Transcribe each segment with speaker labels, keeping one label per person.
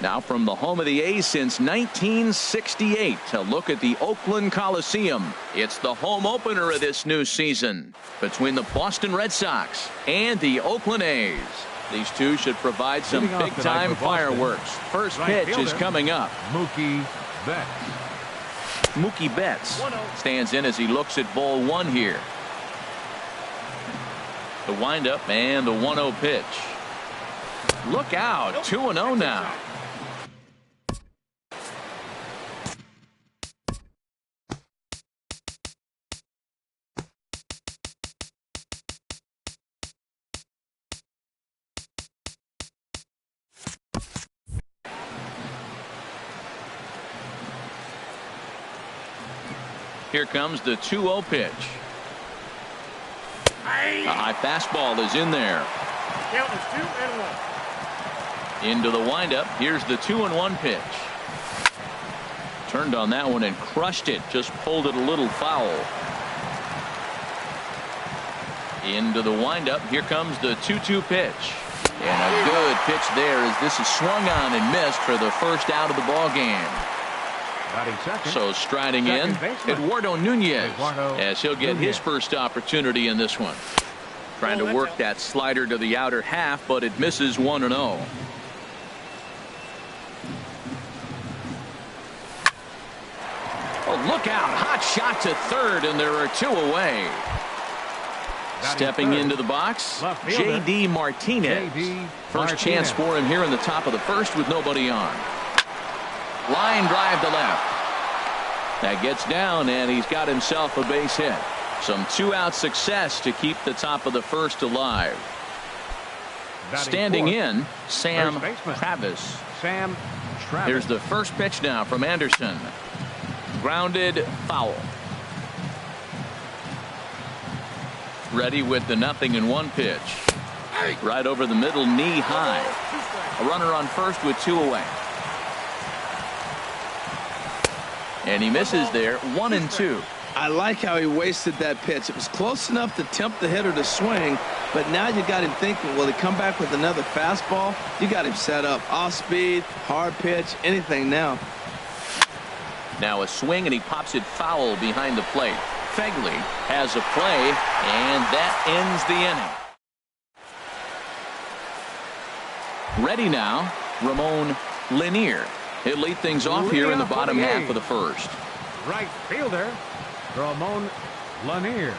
Speaker 1: Now from the home of the A's since 1968, to look at the Oakland Coliseum. It's the home opener of this new season between the Boston Red Sox and the Oakland A's. These two should provide some big-time fireworks. First pitch is coming up.
Speaker 2: Mookie Betts.
Speaker 1: Mookie Betts stands in as he looks at ball one here. The windup and the 1-0 pitch. Look out, 2-0 now. Here comes the 2-0 pitch. A high fastball is in there.
Speaker 3: Count is 2-1.
Speaker 1: Into the windup. Here's the 2-1 pitch. Turned on that one and crushed it. Just pulled it a little foul. Into the windup. Here comes the 2-2 pitch. And a good pitch there as this is swung on and missed for the first out of the ball game. So striding in, Eduardo Nunez, as he'll get his first opportunity in this one. Trying to work that slider to the outer half, but it misses 1-0. Oh, look out. Hot shot to third, and there are two away. Stepping into the box, J.D. Martinez. First chance for him here in the top of the first with nobody on. Line drive to left. That gets down, and he's got himself a base hit. Some two-out success to keep the top of the first alive. Standing in, Sam Travis. Here's the first pitch now from Anderson. Grounded foul. Ready with the 0-1 pitch. Right over the middle, knee high. A runner on first with two away. And he misses there, 1-2.
Speaker 4: I like how he wasted that pitch. It was close enough to tempt the hitter to swing, but now you got him thinking, will he come back with another fastball? You got him set up. Off speed, hard pitch, anything now.
Speaker 1: Now a swing, and he pops it foul behind the plate. Fegley has a play, and that ends the inning. Ready now, Ramon Lanier. He'll lead things off here in the bottom half of the first.
Speaker 2: Right fielder, Ramon Lanier.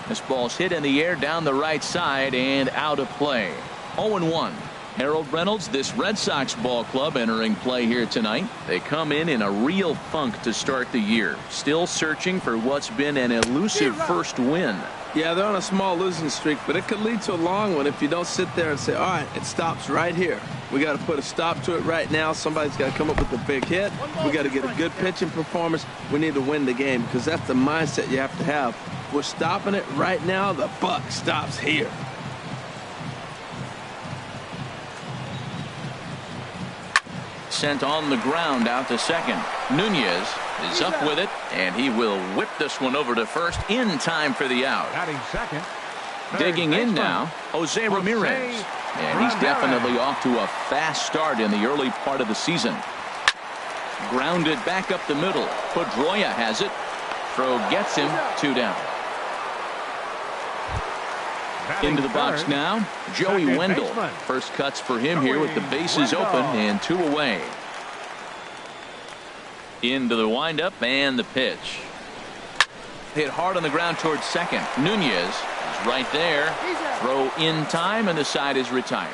Speaker 1: This ball's hit in the air down the right side and out of play. 0-1. Harold Reynolds, this Red Sox ball club entering play here tonight. They come in a real funk to start the year. Still searching for what's been an elusive first win.
Speaker 4: Yeah, they're on a small losing streak, but it could lead to a long one if you don't sit there and say, all right, it stops right here. We got to put a stop to it right now. Somebody's got to come up with a big hit. We got to get a good pitching performance. We need to win the game because that's the mindset you have to have. We're stopping it right now. The buck stops here.
Speaker 1: Sent on the ground out to second. Nunez is up with it, and he will whip this one over to first in time for the out.
Speaker 2: Batting second.
Speaker 1: Digging in now, Jose Ramirez. And he's definitely off to a fast start in the early part of the season. Grounded back up the middle. Pedroia has it. Throw gets him, 2 down. Into the box now, Joey Wendell. First cuts for him here with the bases open and 2 away. Into the windup and the pitch. Hit hard on the ground towards second. Nunez is right there. Throw in time, and the side is retired.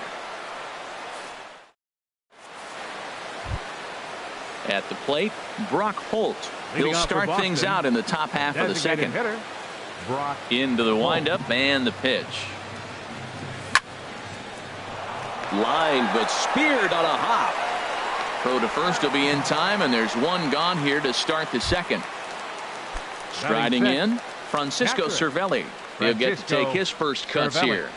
Speaker 1: At the plate, Brock Holt. He'll start things out in the top half of the second. Into the windup and the pitch. Line, but speared on a hop. Throw to first will be in time, and there's one gone here to start the second. Striding in, Francisco Cervelli. He'll get to take his first cuts here.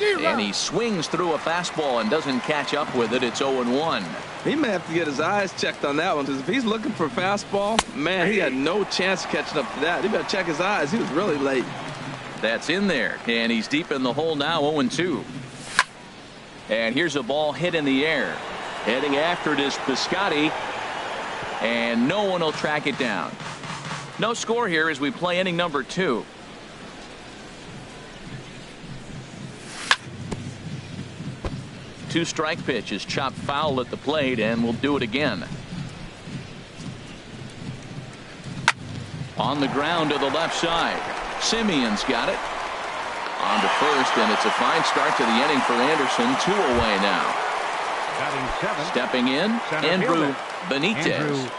Speaker 1: And he swings through a fastball and doesn't catch up with it. It's 0-1.
Speaker 4: He may have to get his eyes checked on that one, because if he's looking for a fastball, man, he had no chance of catching up to that. He better check his eyes. He was really late.
Speaker 1: That's in there, and he's deep in the hole now, 0-2. And here's a ball hit in the air. Heading after it is Piscotty. And no one will track it down. No score here as we play inning number 2. Two-strike pitch is chopped foul at the plate, and we'll do it again. On the ground to the left side. Simeon's got it. On to first, and it's a fine start to the inning for Anderson. 2 away now. Stepping in, Andrew Benitez.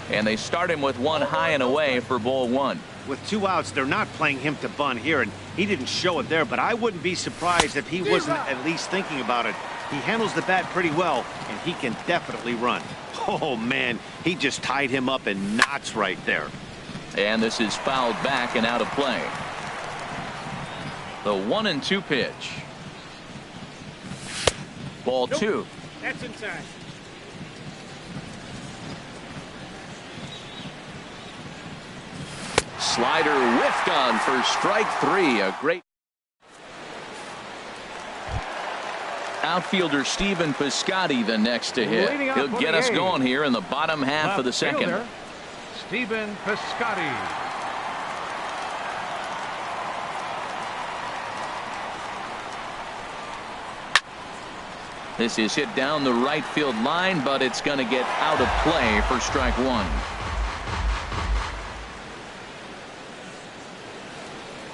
Speaker 1: And they start him with one high and away for ball 1.
Speaker 5: With 2 outs, they're not playing him to bunt here, and he didn't show it there, but I wouldn't be surprised if he wasn't at least thinking about it. He handles the bat pretty well, and he can definitely run. Oh, man, he just tied him up in knots right there.
Speaker 1: And this is fouled back and out of play. The 1-2 pitch. Ball 2.
Speaker 3: That's inside.
Speaker 1: Slider whiffed on for strike 3. A great outfielder Stephen Piscotty the next to hit. He'll get us going here in the bottom half of the second.
Speaker 2: Stephen Piscotty.
Speaker 1: This is hit down the right field line, but it's going to get out of play for strike 1.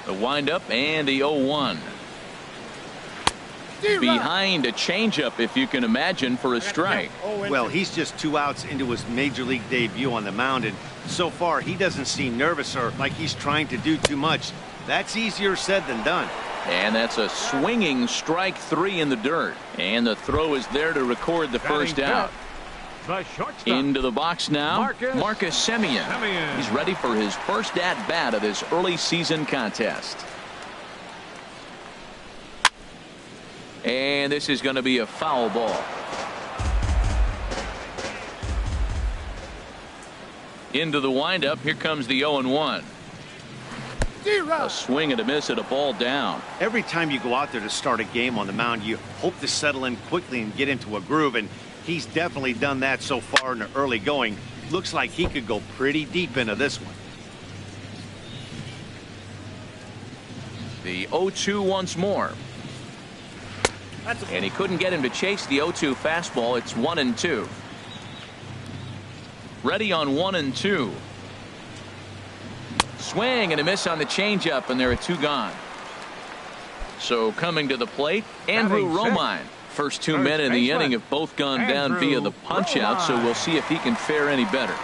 Speaker 1: The windup and the 0-1. Behind a changeup, if you can imagine, for a strike.
Speaker 5: Well, he's just 2 outs into his major league debut on the mound, and so far he doesn't seem nervous or like he's trying to do too much. That's easier said than done.
Speaker 1: And that's a swinging strike 3 in the dirt. And the throw is there to record the first out. Into the box now, Marcus Semien. He's ready for his first at-bat of this early season contest. And this is going to be a foul ball. Into the windup, here comes the 0-1. A swing and a miss at a ball down.
Speaker 5: Every time you go out there to start a game on the mound, you hope to settle in quickly and get into a groove, and he's definitely done that so far in the early going. Looks like he could go pretty deep into this one.
Speaker 1: The 0-2 once more. And he couldn't get him to chase the 0-2 fastball. It's 1-2. Ready on 1-2. Swing and a miss on the changeup, and there are 2 gone. So coming to the plate, Andrew Romine. First 2 men in the inning have both gone down via the punch-out, so we'll see if he can fare any better.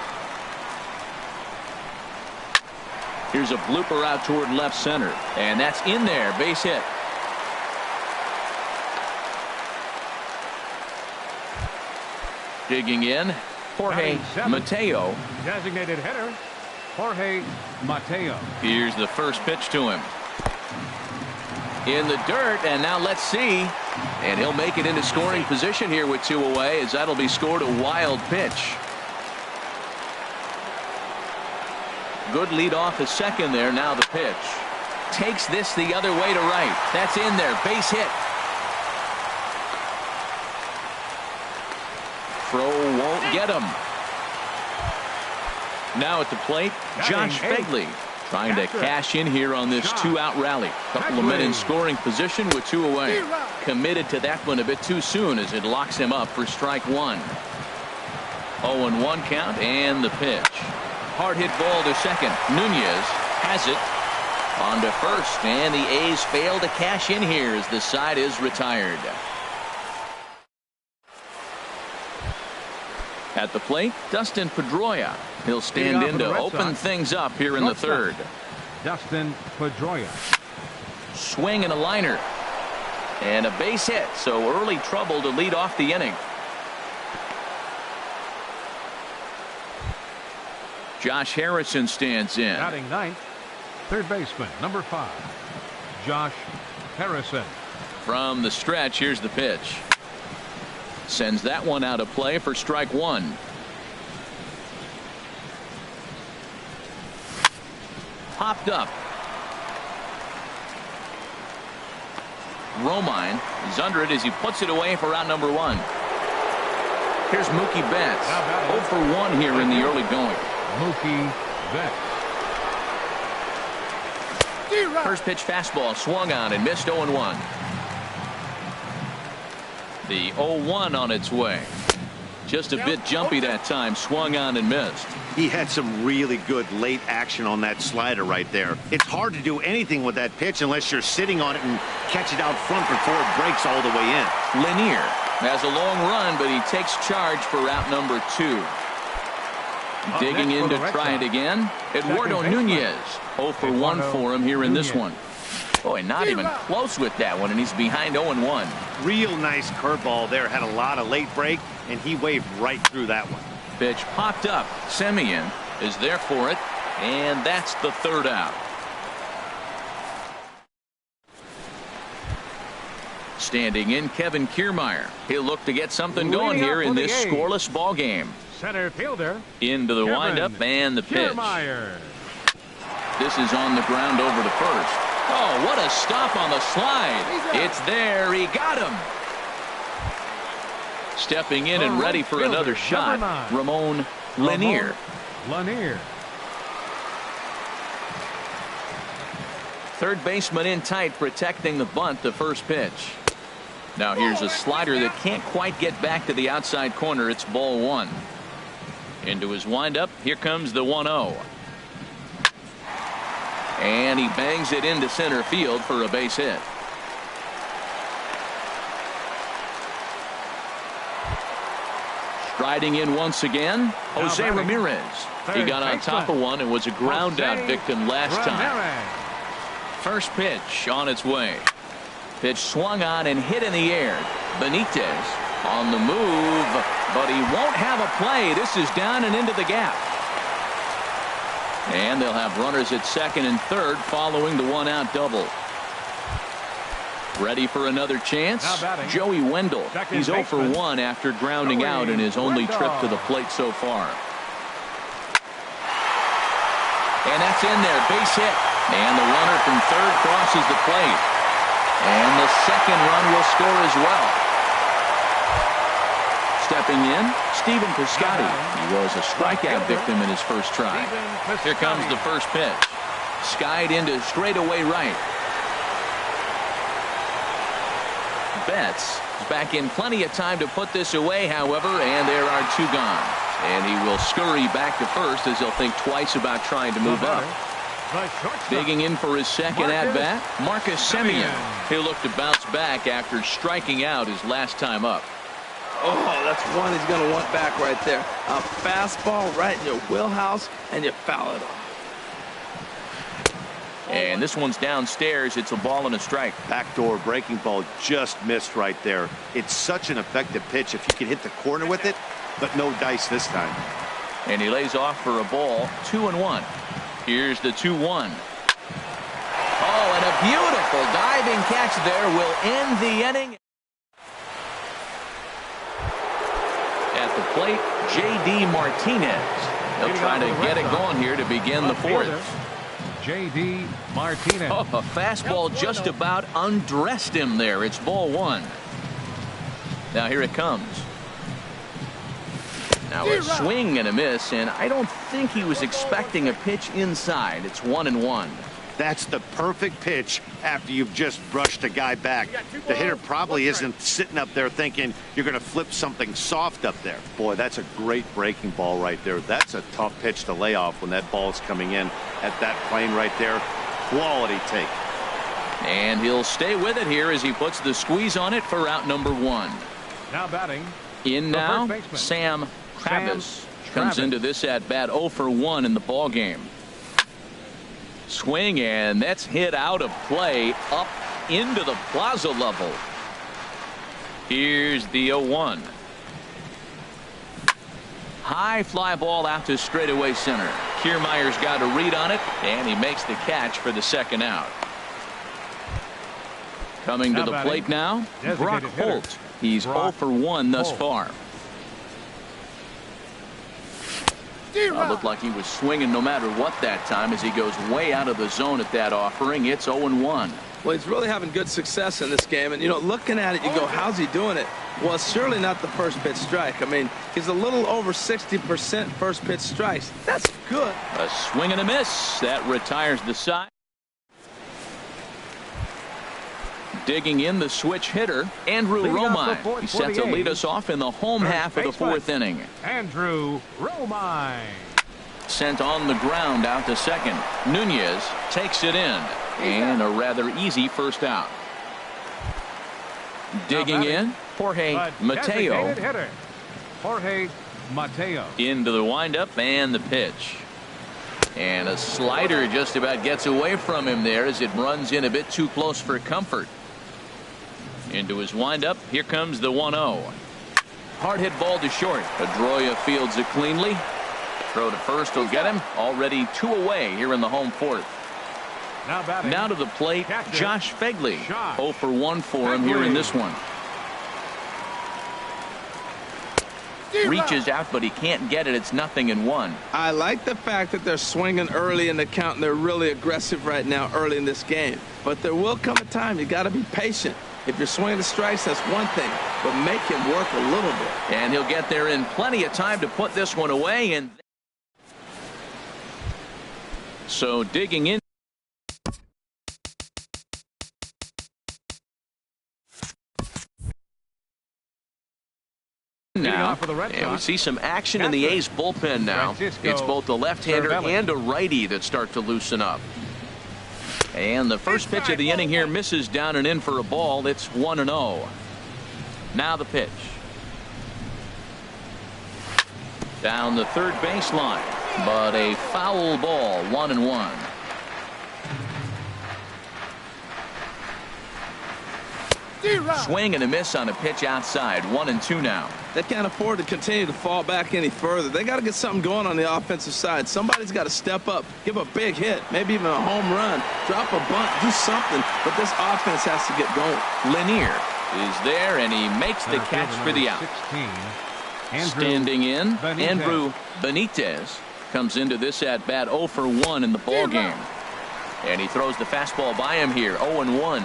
Speaker 1: Here's a blooper out toward left center, and that's in there, base hit. Digging in, Jorge Mateo.
Speaker 2: Designated hitter, Jorge Mateo.
Speaker 1: Here's the first pitch to him. In the dirt, and now let's see. And he'll make it into scoring position here with 2 away, as that'll be scored a wild pitch. Good lead off the second there. Now the pitch. Takes this the other way to right. That's in there. Base hit. Throw won't get him. Now at the plate, Josh Begley trying to cash in here on this 2-out rally. Couple of men in scoring position with 2 away. Committed to that one a bit too soon as it locks him up for strike 1. 0-1 count and the pitch. Hard hit ball to second. Nunez has it. On to first, and the A's fail to cash in here as the side is retired. At the plate, Dustin Pedroia. He'll stand in to open things up here in the third.
Speaker 2: Dustin Pedroia.
Speaker 1: Swing and a liner. And a base hit, so early trouble to lead off the inning. Josh Harrison stands in.
Speaker 2: Batting ninth, third baseman, number 5, Josh Harrison.
Speaker 1: From the stretch, here's the pitch. Sends that one out of play for strike 1. Popped up. Romine is under it as he puts it away for out number 1. Here's Mookie Betts. 0 for 1 here in the early going.
Speaker 2: Mookie Betts.
Speaker 1: First pitch fastball swung on and missed 0-1. The 0-1 on its way. Just a bit jumpy that time. Swung on and missed.
Speaker 5: He had some really good late action on that slider right there. It's hard to do anything with that pitch unless you're sitting on it and catch it out front before it breaks all the way in.
Speaker 1: Lanier has a long run, but he takes charge for out number 2. Digging in to try it again. Eduardo Nunez. 0 for 1 for him here in this one. Boy, not even close with that one, and he's behind 0-1.
Speaker 5: Real nice curveball there. Had a lot of late break, and he waved right through that one.
Speaker 1: Pitch popped up. Semien is there for it, and that's the 3rd out. Standing in, Kevin Kiermaier. He'll look to get something going here in this scoreless ball game.
Speaker 2: Center fielder.
Speaker 1: Into the windup and the pitch.
Speaker 2: Kiermaier.
Speaker 1: This is on the ground over to first. Oh, what a stop on the slide. It's there. He got him. Stepping in and ready for another shot, Ramon Lanier. Third baseman in tight, protecting the bunt, the first pitch. Now here's a slider that can't quite get back to the outside corner. It's ball 1. Into his windup. Here comes the 1-0. And he bangs it into center field for a base hit. Striding in once again, Jose Ramirez. He got on top of one and was a ground out victim last time. First pitch on its way. Pitch swung on and hit in the air. Benitez on the move, but he won't have a play. This is down and into the gap. And they'll have runners at second and third following the 1-out double. Ready for another chance? Joey Wendell. He's 0 for 1 after grounding out in his only trip to the plate so far. And that's in there. Base hit. And the runner from third crosses the plate. And the second run will score as well. Stepping in, Stephen Piscotty. He was a strikeout victim in his first try. Here comes the first pitch. Skied into straightaway right. Betts back in plenty of time to put this away, however, and there are 2 gone. And he will scurry back to first as he'll think twice about trying to move up. Digging in for his second at-bat, Marcus Semien. He'll look to bounce back after striking out his last time up.
Speaker 4: Oh, that's one he's going to want back right there. A fastball right in your wheelhouse, and you foul it off.
Speaker 1: And this one's downstairs. It's a ball and a strike.
Speaker 5: Backdoor breaking ball just missed right there. It's such an effective pitch if you can hit the corner with it, but no dice this time.
Speaker 1: And he lays off for a ball. 2-1. Here's the 2-1. Oh, and a beautiful diving catch there will end the inning. At the plate, J.D. Martinez. He'll try to get it going here to begin the 4th.
Speaker 2: J.D. Martinez.
Speaker 1: Oh, a fastball just about undressed him there. It's ball 1. Now here it comes. Now a swing and a miss, and I don't think he was expecting a pitch inside. It's 1-1.
Speaker 5: That's the perfect pitch after you've just brushed a guy back. The hitter probably isn't sitting up there thinking you're going to flip something soft up there. Boy, that's a great breaking ball right there. That's a tough pitch to lay off when that ball is coming in at that plane right there. Quality take.
Speaker 1: And he'll stay with it here as he puts the squeeze on it for out number 1.
Speaker 2: Now batting.
Speaker 1: In now, Sam Travis comes into this at bat 0 for 1 in the ball game. Swing, and that's hit out of play up into the plaza level. Here's the 0-1. High fly ball out to straightaway center. Kiermaier's got a read on it, and he makes the catch for the second out. Coming to the plate now, Brock Holt. He's 0 for 1 thus far. Looked like he was swinging no matter what that time as he goes way out of the zone at that offering. It's 0-1.
Speaker 4: Well, he's really having good success in this game. And, you know, looking at it, you go, how's he doing it? Well, it's surely not the first pitch strike. I mean, he's a little over 60% first pitch strikes. That's good.
Speaker 1: A swing and a miss. That retires the side. Digging in the switch hitter, Andrew Romine. He's set to lead us off in the home half of the fourth inning.
Speaker 2: Andrew Romine.
Speaker 1: Sent on the ground out to second. Nunez takes it in. And a rather easy first out. Digging in, Jorge Mateo.
Speaker 2: Jorge Mateo.
Speaker 1: Into the windup and the pitch. And a slider just about gets away from him there as it runs in a bit too close for comfort. Into his windup. Here comes the 1-0. Hard hit ball to short. Pedroia fields it cleanly. Throw to first will get him. Already 2 away here in the home fourth. Now to the plate, Josh Fegley. 0 for 1 for him here in this one. Reaches out, but he can't get it. It's 0-1.
Speaker 4: I like the fact that they're swinging early in the count, and they're really aggressive right now early in this game. But there will come a time you got to be patient. If you're swinging the strikes, that's one thing, but make him work a little bit.
Speaker 1: And he'll get there in plenty of time to put this one away. And so digging in. Now, and we see some action in the A's bullpen now. It's both a left-hander and a righty that start to loosen up. And the first pitch of the inning here misses down and in for a ball. It's 1-0. Now the pitch. Down the third baseline, but a foul ball, 1-1. Swing and a miss on a pitch outside. 1-2 now.
Speaker 4: They can't afford to continue to fall back any further. They got to get something going on the offensive side. Somebody's got to step up, give a big hit, maybe even a home run, drop a bunt, do something. But this offense has to get going.
Speaker 1: Lanier is there, and he makes the catch for the out.
Speaker 2: 16,
Speaker 1: standing in, Andrew Benitez comes into this at bat 0 for 1 in the ball game. And he throws the fastball by him here, 0-1.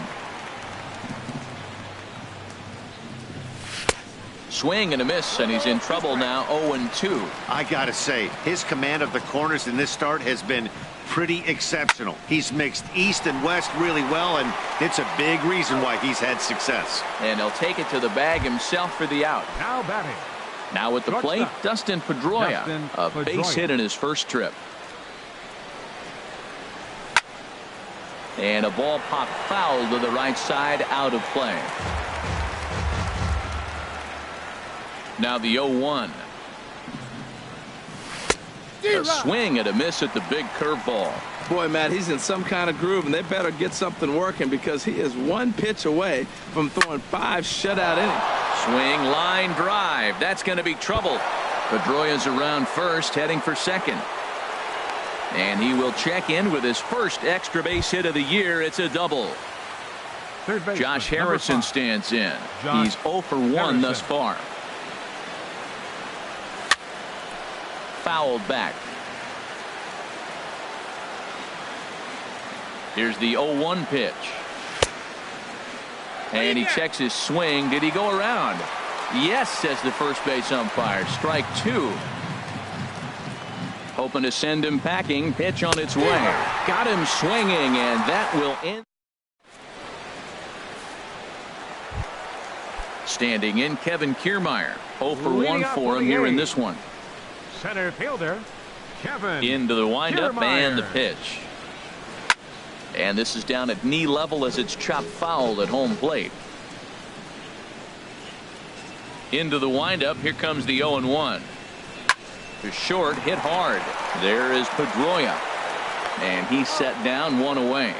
Speaker 1: Swing and a miss, and he's in trouble now, 0-2.
Speaker 5: I gotta say, his command of the corners in this start has been pretty exceptional. He's mixed east and west really well, and it's a big reason why he's had success.
Speaker 1: And he'll take it to the bag himself for the out.
Speaker 2: Now batting.
Speaker 1: Now at the plate, Dustin Pedroia, a base hit in his first trip. And a ball popped foul to the right side, out of play. Now the 0-1. A swing and a miss at the big curveball.
Speaker 4: Boy, Matt, he's in some kind of groove, and they better get something working because he is 1 pitch away from throwing 5 shutout innings.
Speaker 1: Swing, line drive. That's going to be trouble. Pedroia's around first, heading for second. And he will check in with his first extra base hit of the year. It's a double. Josh Harrison stands in. He's 0 for 1 thus far. Fouled back. Here's the 0-1 pitch. And he checks his swing. Did he go around? Yes, says the first base umpire. Strike 2. Hoping to send him packing. Pitch on its way. Got him swinging, and that will end. Standing in, Kevin Kiermaier. 0 for 1 for him here in this one.
Speaker 2: Center fielder Kevin
Speaker 1: into the windup
Speaker 2: Kiermaier.
Speaker 1: And the pitch. And this is down at knee level as it's chopped foul at home plate. Into the windup. Here comes the 0-1. To short, hit hard. There is Pedroia. And he's set down, 1 away.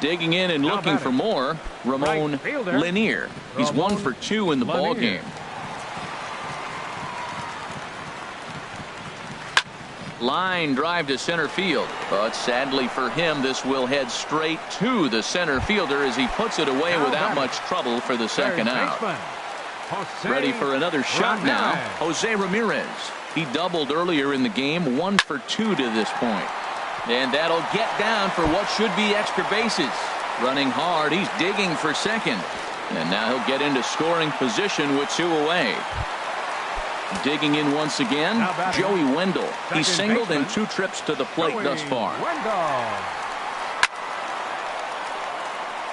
Speaker 1: Digging in and looking for more, Ramon Lanier. He's 1 for 2 in the ball game. Line drive to center field, but sadly for him, this will head straight to the center fielder as he puts it away without much trouble for the second out. Ready for another shot now, Jose Ramirez. He doubled earlier in the game, 1 for 2 to this point. And that'll get down for what should be extra bases. Running hard, he's digging for second. And now he'll get into scoring position with 2 away. Digging in once again, Joey Wendell. He's singled in 2 trips to the plate thus far.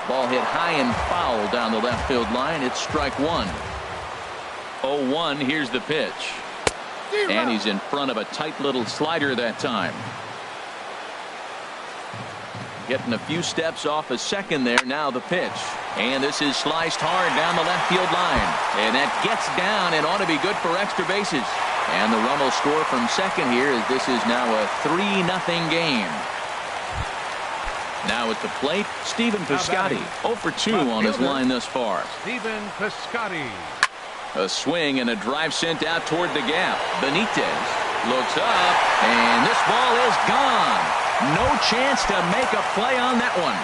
Speaker 1: Ball hit high and foul down the left field line. It's strike 1. 0-1, here's the pitch. And he's in front of a tight little slider that time. Getting a few steps off a second there. Now the pitch. And this is sliced hard down the left field line. And that gets down and ought to be good for extra bases. And the run will score from second here as this is now a 3-0 game. Now at the plate, Stephen Piscotty. 0 for 2 on his line thus far.
Speaker 2: Stephen Piscotty.
Speaker 1: A swing and a drive sent out toward the gap. Benitez looks up, and this ball is gone. No chance to make a play on that one.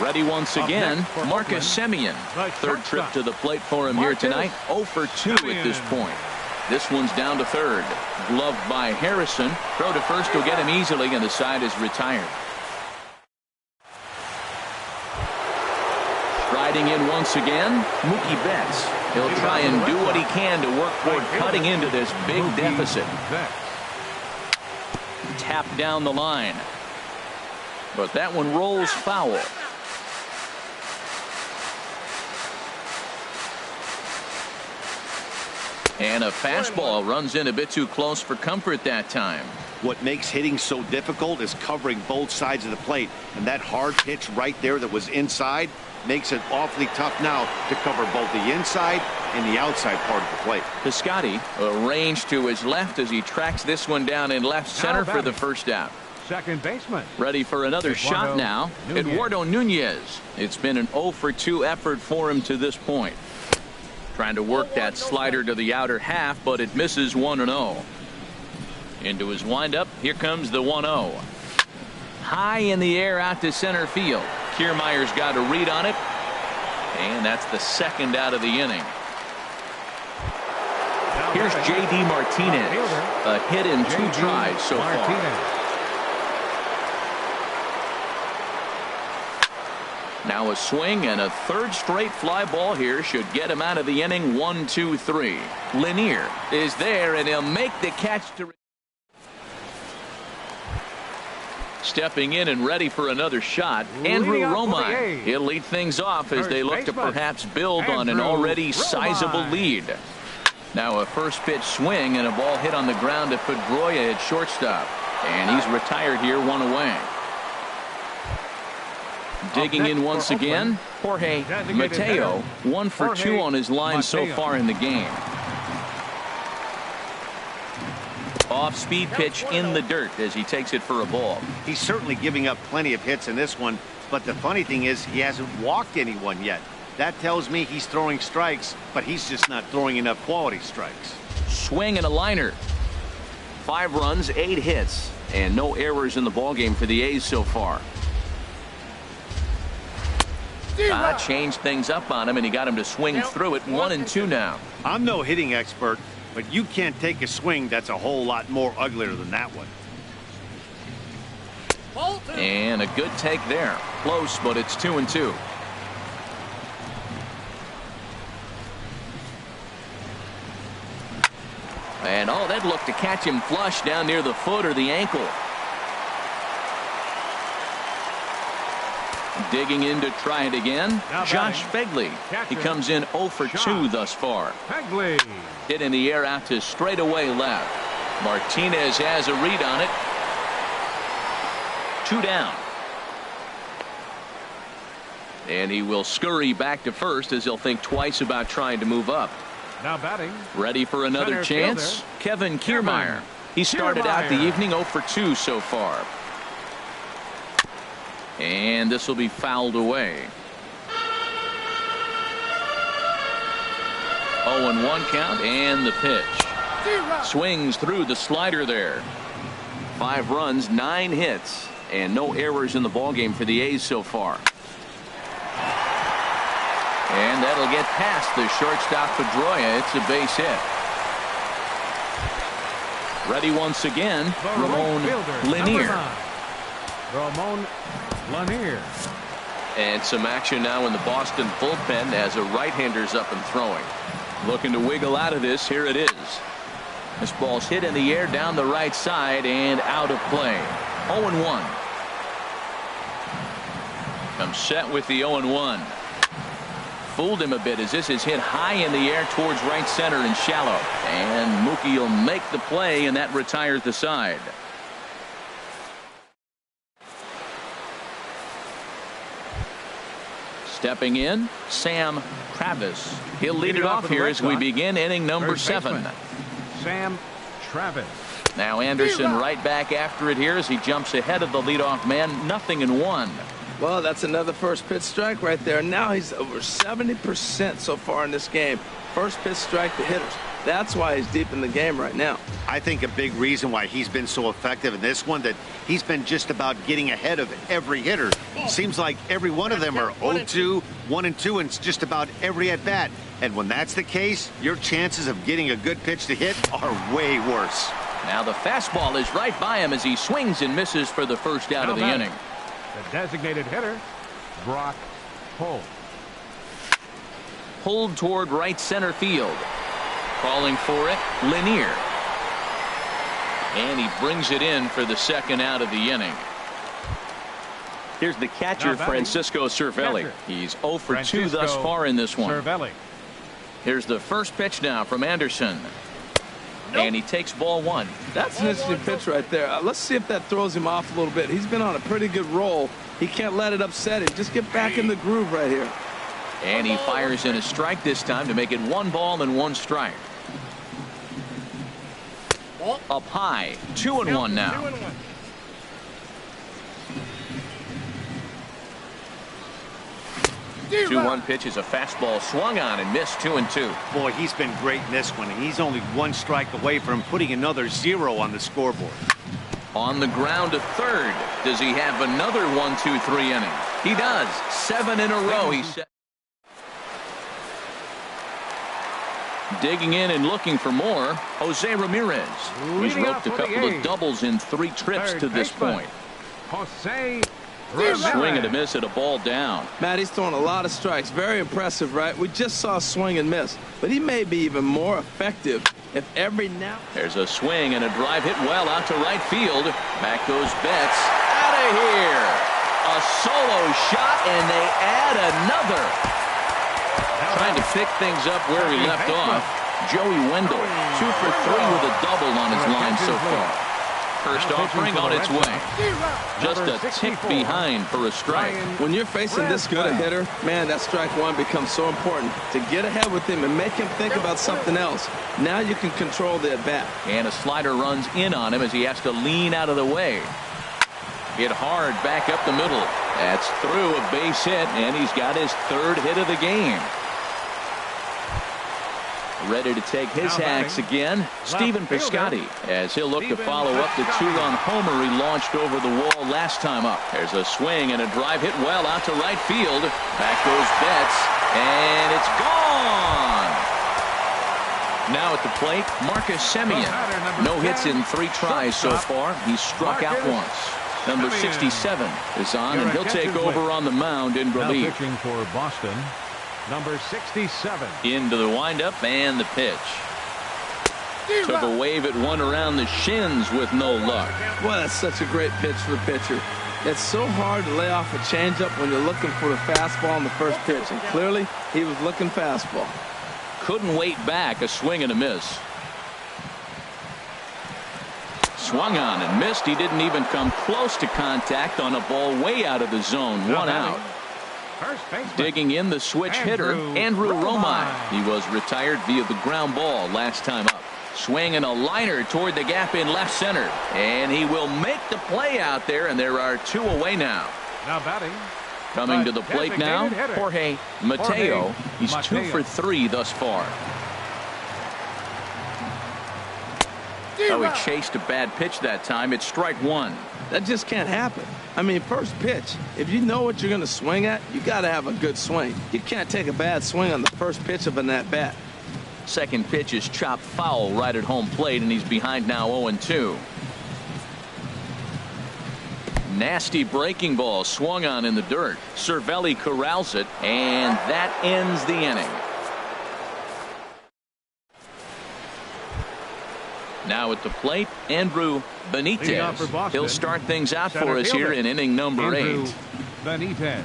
Speaker 1: Ready once again, Marcus Semien. 3rd trip to the plate for him here tonight. 0 for 2 at this point. This one's down to 3rd. Gloved by Harrison. Throw to first will get him easily, and the side is retired. Striding in once again, Mookie Betts. He'll try and do what he can to work toward cutting into this big deficit. Tap down the line. But that one rolls foul. And a fastball runs in a bit too close for comfort that time.
Speaker 5: What makes hitting so difficult is covering both sides of the plate. And that hard pitch right there that was inside makes it awfully tough now to cover both the inside and the outside part of the plate.
Speaker 1: Piscotty arranged to his left as he tracks this one down in left center for the first out.
Speaker 2: Second baseman.
Speaker 1: Ready for another shot now. Eduardo Nunez. It's been an 0 for 2 effort for him to this point. Trying to work that slider to the outer half, but it misses 1-0. Into his windup. Here comes the 1-0. High in the air out to center field. Kiermaier's got a read on it. And that's the second out of the inning. Here's J.D. Martinez. A hit in 2 tries so far. Now a swing and a 3rd straight fly ball here should get him out of the inning. 1-2-3. Lanier is there and he'll make the catch to. Stepping in and ready for another shot, Andrew Romine. He'll lead things off as they look to perhaps build on an already sizable lead. Now a first pitch swing and a ball hit on the ground to Pedroia at shortstop. And he's retired here, 1 away. Digging in once again, Jorge Mateo. 1 for 2 on his line so far in the game. Off-speed pitch in the dirt as he takes it for a ball.
Speaker 5: He's certainly giving up plenty of hits in this one, but the funny thing is he hasn't walked anyone yet. That tells me he's throwing strikes, but he's just not throwing enough quality strikes.
Speaker 1: Swing and a liner. 5 runs, 8 hits, and no errors in the ballgame for the A's so far. Changed things up on him, and he got him to swing through it. 1-2 now.
Speaker 5: I'm no hitting expert, but you can't take a swing that's a whole lot more uglier than that one.
Speaker 1: And a good take there. Close, but it's 2-2. And that looked to catch him flush down near the foot or the ankle. Digging in to try it again. Josh Phegley. He comes in 0 for 2 thus far.
Speaker 2: Phegley.
Speaker 1: Hit in the air out to straightaway left. Martinez has a read on it. 2 down. And he will scurry back to first as he'll think twice about trying to move up.
Speaker 2: Now batting.
Speaker 1: Ready for another chance. Kevin Kiermaier. He started out the evening 0 for 2 so far. And this will be fouled away. 0-1 count and the pitch. Swings through the slider there. 5 runs, 9 hits, and no errors in the ballgame for the A's so far. And that'll get past the shortstop Pedroia. It's a base hit. Ready once again, Ramon Lanier.
Speaker 2: Ramon Lanier.
Speaker 1: And some action now in the Boston bullpen as a right-hander's up and throwing. Looking to wiggle out of this. Here it is. This ball's hit in the air down the right side and out of play. 0-1. Comes set with the 0-1. Fooled him a bit as this is hit high in the air towards right center and shallow. And Mookie will make the play, and that retires the side. Stepping in, Sam Travis. He'll lead it off here as we begin inning number 7.
Speaker 2: Sam Travis.
Speaker 1: Now Anderson right back after it here as he jumps ahead of the leadoff man. 0-1.
Speaker 4: Well, that's another first pitch strike right there. Now he's over 70% so far in this game. First pitch strike to hitters. That's why he's deep in the game right now.
Speaker 5: I think a big reason why he's been so effective in this one, that he's been just about getting ahead of every hitter. Seems like every one of them are 0-2, 1-2, and just about every at bat. And when that's the case, your chances of getting a good pitch to hit are way worse.
Speaker 1: Now the fastball is right by him as he swings and misses for the first out of the inning.
Speaker 2: The designated hitter, Brock Holt.
Speaker 1: Pulled toward right center field. Calling for it, Lanier. And he brings it in for the second out of the inning. Here's the catcher, Francisco Cervelli. He's 0 for 2 thus far in this one.
Speaker 2: Cervelli.
Speaker 1: Here's the first pitch now from Anderson. And he takes ball 1.
Speaker 4: That's an interesting pitch right there. Let's see if that throws him off a little bit. He's been on a pretty good roll. He can't let it upset him. Just get back in the groove right here.
Speaker 1: And he fires in a strike this time to make it 1 ball and 1 strike. Up high, 2-1 now. 2-1 pitch is a fastball swung on and missed. 2-2.
Speaker 5: Boy, he's been great in this one, and he's only 1 strike away from putting another 0 on the scoreboard.
Speaker 1: On the ground to third. Does he have another 1-2-3 inning? He does. 7 in a row. He's set. Digging in and looking for more, Jose Ramirez. He's roped a couple of doubles in 3 trips to this point.
Speaker 2: Jose
Speaker 1: Swing and a miss at a ball down.
Speaker 4: Matt, he's throwing a lot of strikes. Very impressive, right? We just saw a swing and miss, but he may be even more effective if every now.
Speaker 1: There's a swing and a drive hit well out to right field. Back goes Betts. Out of here. A solo shot, and they add another. Trying to pick things up where he left off. Joey Wendell, 2 for 3 with a double on his line so far. First offering on its way. Just a tick behind for a strike.
Speaker 4: When you're facing this good a hitter, man, that strike 1 becomes so important. To get ahead with him and make him think about something else. Now you can control the at-bat.
Speaker 1: And a slider runs in on him as he has to lean out of the way. Hit hard back up the middle. That's through a base hit, and he's got his 3rd hit of the game. Ready to take his hacks again, Stephen Piscotty, as he'll look to follow up the 2-run homer he launched over the wall last time up. There's a swing and a drive hit well out to right field. Back goes Betts, and it's gone. Now at the plate, Marcus Semien. No hits in 3 tries so far. He's struck out once. Number 67 is on, and he'll take over on the mound in relief.
Speaker 2: Now pitching for Boston, number 67.
Speaker 1: Into the windup and the pitch. Took a wave at one around the shins with no luck.
Speaker 4: Well, that's such a great pitch for the pitcher. It's so hard to lay off a changeup when you're looking for the fastball on the first pitch, and clearly he was looking fastball.
Speaker 1: Couldn't wait back. A swing and a miss. Swung on and missed. He didn't even come close to contact on a ball way out of the zone. 1 out. Digging in, the switch hitter, Andrew Romine. He was retired via the ground ball last time up. Swing and a liner toward the gap in left center. And he will make the play out there, and there are 2 away now.
Speaker 2: Now batting.
Speaker 1: Coming to the plate now, Jorge Mateo. He's 2 for 3 thus far. Oh, he chased a bad pitch that time. It's strike 1.
Speaker 4: That just can't happen. I mean, first pitch, if you know what you're going to swing at, you got to have a good swing. You can't take a bad swing on the first pitch of an at-bat.
Speaker 1: Second pitch is chopped foul right at home plate, and he's behind now 0-2. Nasty breaking ball swung on in the dirt. Cervelli corrals it, and that ends the inning. Now at the plate, Andrew Benitez. He'll start things out for us here in inning number 8.
Speaker 2: Benitez.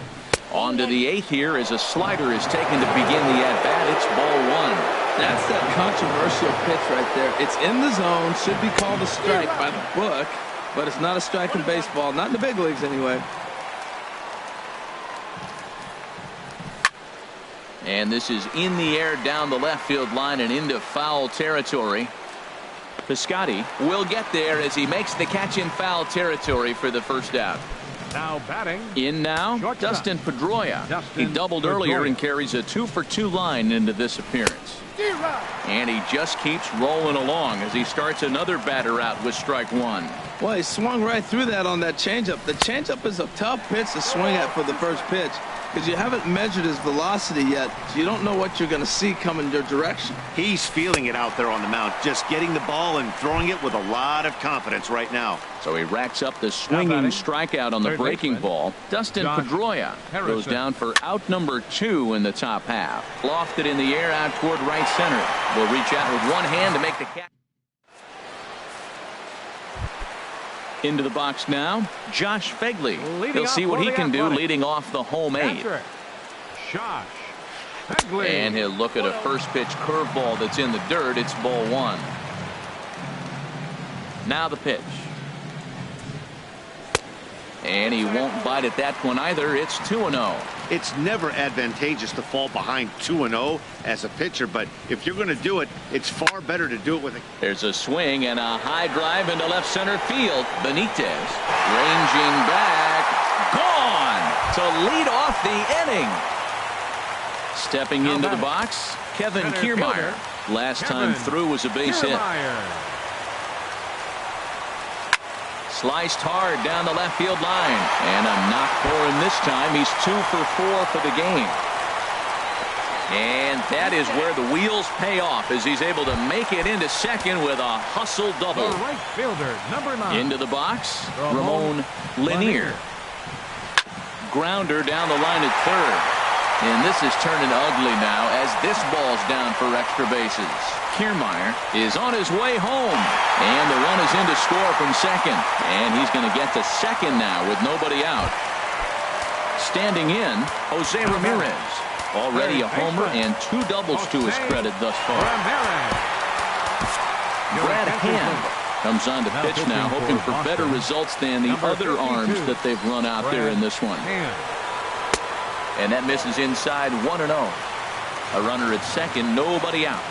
Speaker 1: On to the 8th here as a slider is taken to begin the at-bat. It's ball 1.
Speaker 4: That's that controversial pitch right there. It's in the zone, should be called a strike by the book, but it's not a strike in baseball, not in the big leagues anyway.
Speaker 1: And this is in the air down the left field line and into foul territory. Piscotty will get there as he makes the catch in foul territory for the first out.
Speaker 2: Now batting.
Speaker 1: In now,
Speaker 2: Shortstop.
Speaker 1: Dustin Pedroia. He doubled earlier and carries a 2-for-2 line into this appearance. And he just keeps rolling along as he starts another batter out with strike 1.
Speaker 4: Well, he swung right through that on that changeup. The changeup is a tough pitch to swing at for the first pitch because you haven't measured his velocity yet, so you don't know what you're going to see coming your direction.
Speaker 5: He's feeling it out there on the mound, just getting the ball and throwing it with a lot of confidence right now.
Speaker 1: So he racks up the swinging strikeout on the breaking ball. Dustin Pedroia goes down for out number 2 in the top half. Lofted in the air out toward right center. Will reach out with one hand to make the catch. Into the box now, Josh Fegley. He'll see what he can do leading off the home 8.
Speaker 2: Josh Fegley.
Speaker 1: And he'll look at a first pitch curveball that's in the dirt. It's ball 1. Now the pitch. And he won't bite at that one either. It's 2-0.
Speaker 5: It's never advantageous to fall behind 2-0 as a pitcher, but if you're going to do it, it's far better to do it with a...
Speaker 1: There's a swing and a high drive into left center field. Benitez ranging back. Gone to lead off the inning. Stepping into the box, Kevin Kiermaier. Last time through was a base hit. Sliced hard down the left field line, and a knock for him this time. He's 2 for 4 for the game. And that is where the wheels pay off as he's able to make it into second with a hustle double.
Speaker 2: The right fielder, number 9.
Speaker 1: Into the box, Ramon Lanier. Grounder down the line at third. And this is turning ugly now as this ball's down for extra bases. Kiermaier is on his way home, and the run is in to score from second, and he's going to get to second now with nobody out. Standing in, Jose Ramirez, already a homer and 2 doubles to his credit thus far. Brad Hand comes on to pitch now, hoping for better results than the other arms that they've run out there in this one. And that misses inside 1-0. A runner at second, nobody out.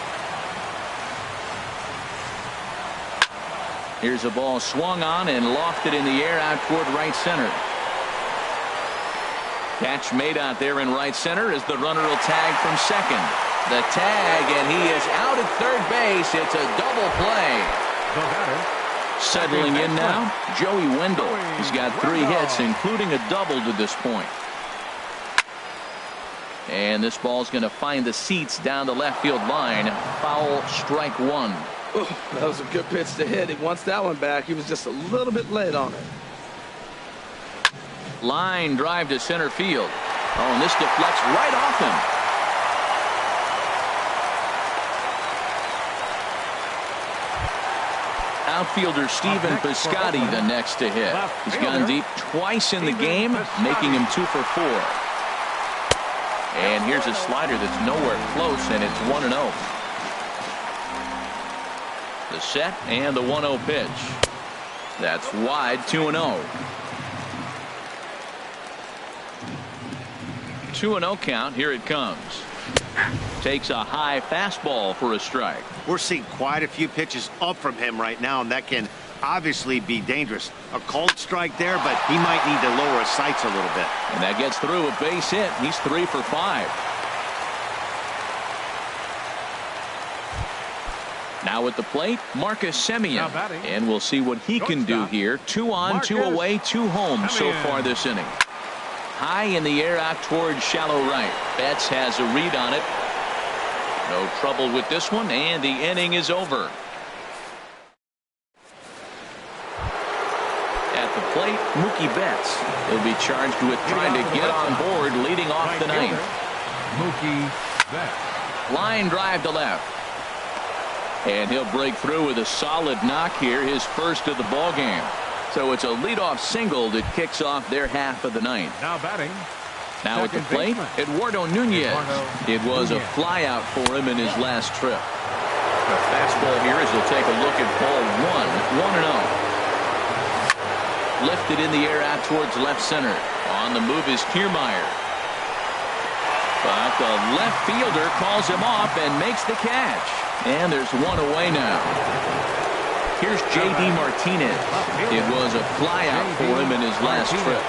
Speaker 1: Here's a ball swung on and lofted in the air out toward right center. Catch made out there in right center as the runner will tag from second. The tag, and he is out at third base. It's a double play. Settling in now, Joey Wendell. He's got 3 hits, including a double to this point. And this ball's going to find the seats down the left field line. Foul, strike 1.
Speaker 4: Ooh, that was a good pitch to hit. He wants that one back. He was just a little bit late on it.
Speaker 1: Line drive to center field. Oh, and this deflects right off him. Outfielder Stephen Piscotty the next to hit. He's gone deep twice in the game, making him 2 for 4. And here's a slider that's nowhere close, and it's 1-0. The set and the 1-0 pitch. That's wide, 2-0. 2-0 count. Here it comes. Takes a high fastball for a strike.
Speaker 5: We're seeing quite a few pitches up from him right now, and that can obviously be dangerous. A called strike there, but he might need to lower his sights a little bit.
Speaker 1: And that gets through a base hit. He's 3 for 5. Now at the plate, Marcus Semien. And we'll see what he can do here. 2 on, 2 away, 2 home so far this inning. High in the air out towards shallow right. Betts has a read on it. No trouble with this one, and the inning is over. At the plate, Mookie Betts. He'll be charged with trying to get on board leading off the ninth.
Speaker 2: Mookie Betts.
Speaker 1: Line drive to left. And he'll break through with a solid knock here, his first of the ball game. So it's a leadoff single that kicks off their half of the ninth.
Speaker 2: Now batting.
Speaker 1: Now at the plate, Eduardo Nunez. It was a flyout for him in his last trip. The fastball here as he'll take a look at ball 1, 1-0. Lifted in the air out towards left center. On the move is Kiermaier. But the left fielder calls him off and makes the catch. And there's one away now. Here's J.D. Martinez. It was a flyout for him in his last trip.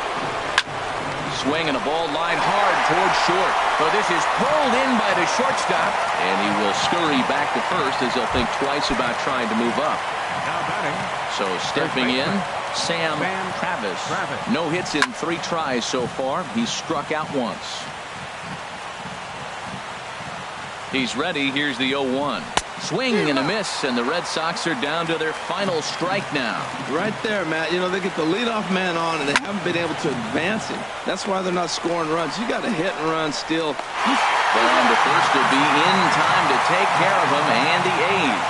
Speaker 1: Swinging a ball line hard towards short. But this is pulled in by the shortstop. And he will scurry back to first as he'll think twice about trying to move up.
Speaker 2: Now batting.
Speaker 1: So stepping in, Sam Travis. No hits in 3 tries so far. He's struck out once. He's ready. Here's the 0-1. Swing and a miss, and the Red Sox are down to their final strike now.
Speaker 4: Right there, Matt. You know, they get the leadoff man on, and they haven't been able to advance him. That's why they're not scoring runs. You got to hit and run still.
Speaker 1: Down to first to be in time to take care of him, and the A's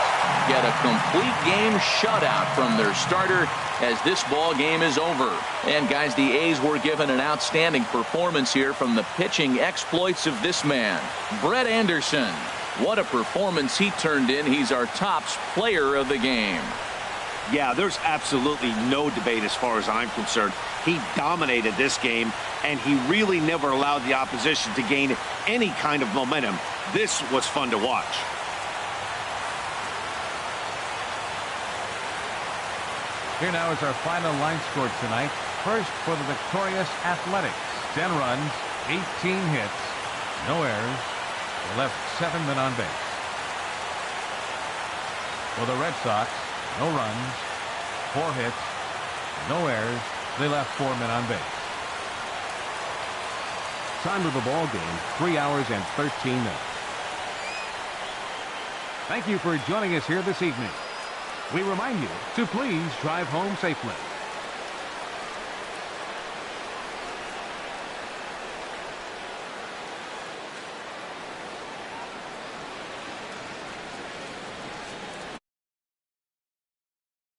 Speaker 1: get a complete game shutout from their starter as this ball game is over. And guys, the A's were given an outstanding performance here from the pitching exploits of this man, Brett Anderson. What a performance he turned in. He's our top player of the game.
Speaker 5: Yeah, there's absolutely no debate as far as I'm concerned. He dominated this game, and he really never allowed the opposition to gain any kind of momentum. This was fun to watch.
Speaker 2: Here now is our final line score tonight. First for the victorious Athletics. 10 runs, 18 hits, no errors. They left 7 men on base. For the Red Sox, no runs, 4 hits, no errors. They left 4 men on base. Time of the ball game, 3 hours and 13 minutes. Thank you for joining us here this evening. We remind you to please drive home safely.